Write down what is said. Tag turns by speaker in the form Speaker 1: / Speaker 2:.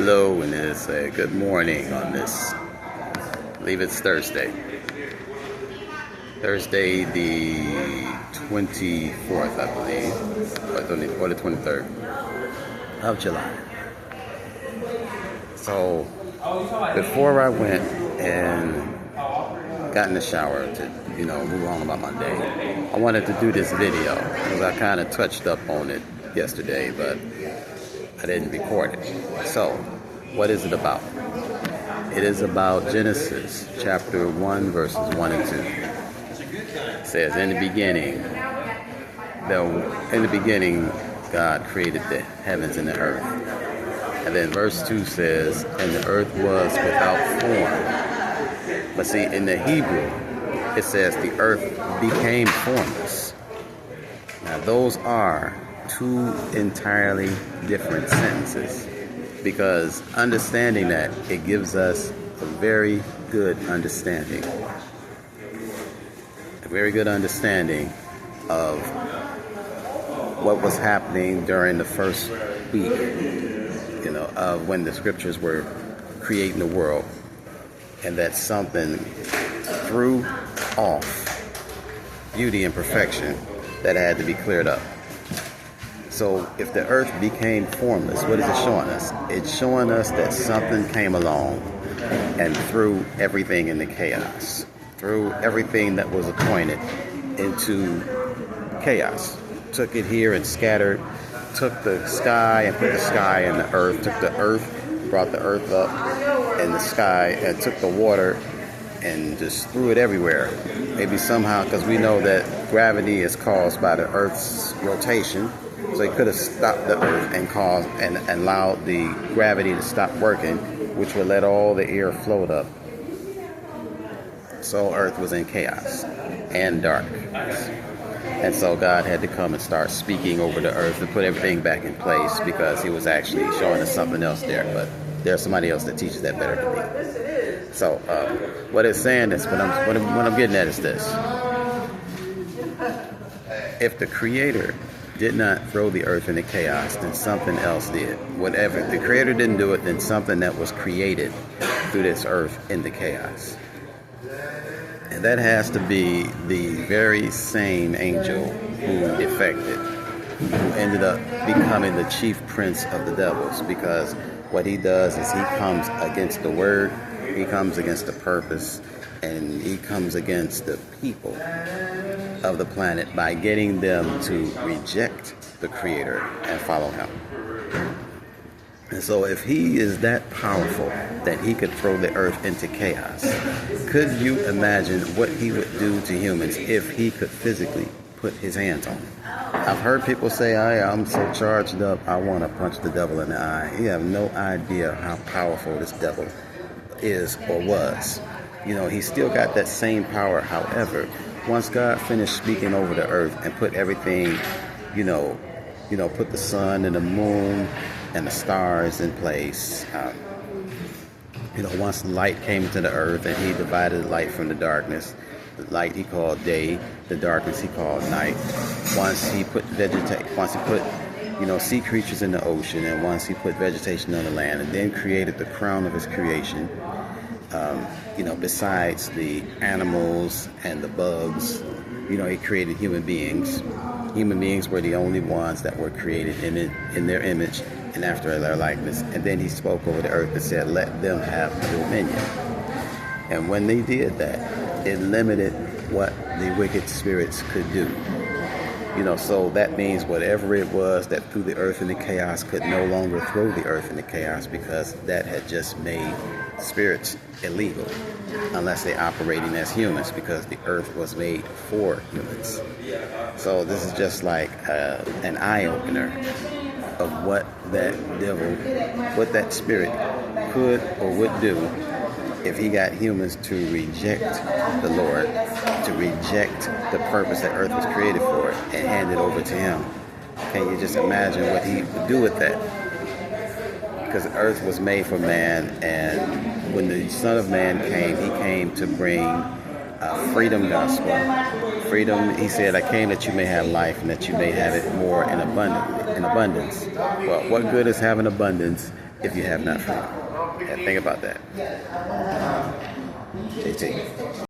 Speaker 1: Hello, and it's a good morning on this. I believe it's Thursday. Thursday the 24th, I believe, or the 23rd of July. So, before I went and got in the shower to, move on about my day, I wanted to do this video because I kind of touched up on it yesterday, but I didn't record it. So, what is it about? It is about Genesis chapter 1, verses 1 and 2. It says, in the beginning, God created the heavens and the earth. And then verse 2 says, and the earth was without form. But see, in the Hebrew, it says the earth became formless. Now, those are two entirely different sentences, because understanding that, it gives us a very good understanding of what was happening during the first week, of when the scriptures were creating the world, and that something threw off beauty and perfection that had to be cleared up. So if the earth became formless, what is it showing us? It's showing us that something came along and threw everything into chaos, threw everything that was appointed into chaos, took it here and scattered, took the sky and put the sky in the earth, took the earth, brought the earth up in the sky, and took the water and just threw it everywhere. Maybe somehow, because we know that gravity is caused by the earth's rotation, so he could have stopped the earth and caused and allowed the gravity to stop working, which would let all the air float up. So earth was in chaos and darkness. And so God had to come and start speaking over the earth to put everything back in place, because he was actually showing us something else there. But there's somebody else that teaches that better than me. So what it's saying is, what I'm getting at is this. If the Creator did not throw the earth into chaos, then something else did. Whatever, if the Creator didn't do it, then something that was created through this earth into chaos. And that has to be the very same angel who defected, who ended up becoming the chief prince of the devils, because what he does is he comes against the word, he comes against the purpose, and he comes against the people of the planet by getting them to reject the Creator and follow him. And so if he is that powerful that he could throw the earth into chaos, could you imagine what he would do to humans if he could physically put his hands on them? I've heard people say, I'm so charged up, I want to punch the devil in the eye. You have no idea how powerful this devil is or was. He still got that same power. However, once God finished speaking over the earth and put everything, put the sun and the moon and the stars in place, once light came into the earth and he divided the light from the darkness, the light he called day, the darkness he called night. Once he put sea creatures in the ocean, and once he put vegetation on the land, and then created the crown of his creation, besides the animals and the bugs, he created human beings. Human beings were the only ones that were created in their image and after their likeness. And then he spoke over the earth and said, let them have dominion. And when they did that, it limited what the wicked spirits could do. So that means whatever it was that threw the earth into chaos could no longer throw the earth into chaos, because that had just made spirits illegal unless they're operating as humans, because the earth was made for humans. So this is just like an eye-opener of what that devil, what that spirit could or would do if he got humans to reject the Lord, to reject the purpose that earth was created for, and hand it over to him. Can you just imagine what he would do with that? Because the earth was made for man, and when the Son of Man came, he came to bring a freedom gospel. Freedom, he said, I came that you may have life and that you may have it more in abundance. Well, what good is having abundance if you have not freedom. Yeah, think about that. JT.